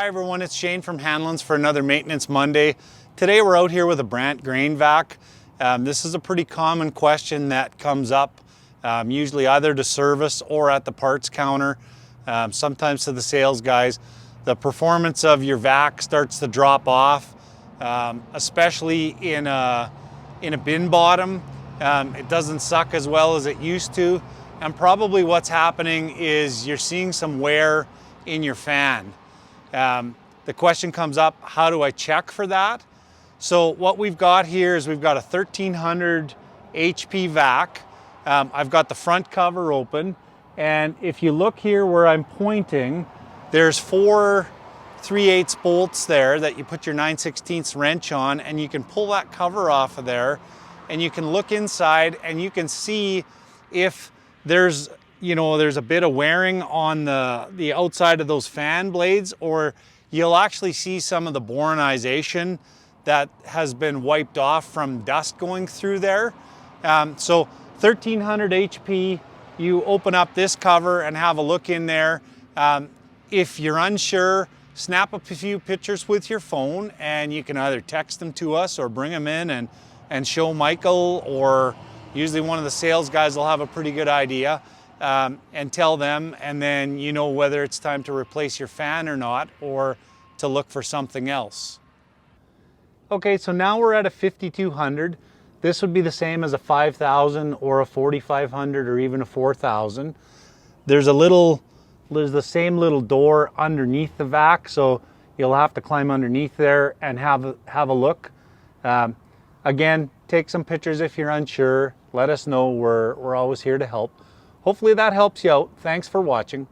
Hi everyone, it's Shane from Hanlon's for another Maintenance Monday. Today we're out here with a Brandt grain vac. This is a pretty common question that comes up, usually either to service or at the parts counter, sometimes to the sales guys. The performance of your vac starts to drop off, especially in a bin bottom. It doesn't suck as well as it used to, and probably what's happening is you're seeing some wear in your fan. The question comes up, how do I check for that? So what we've got here is we've got a 1300 HP vac. I've got the front cover open, and if you look here where I'm pointing, there's 4 3/8 bolts there that you put your 9/16 wrench on, and you can pull that cover off of there and you can look inside and you can see if there's a bit of wearing on the outside of those fan blades, or you'll actually see some of the boronization that has been wiped off from dust going through there. So 1300 HP, you open up this cover and have a look in there. If you're unsure, snap a few pictures with your phone and you can either text them to us or bring them in and show Michael, or usually one of the sales guys will have a pretty good idea. And tell them, and then you know whether it's time to replace your fan or not, or to look for something else. Okay, so now we're at a 5200. This would be the same as a 5000 or a 4500 or even a 4000. There's the same little door underneath the vac, so you'll have to climb underneath there and have a look. Again, take some pictures if you're unsure. Let us know. We're always here to help. Hopefully that helps you out. Thanks for watching.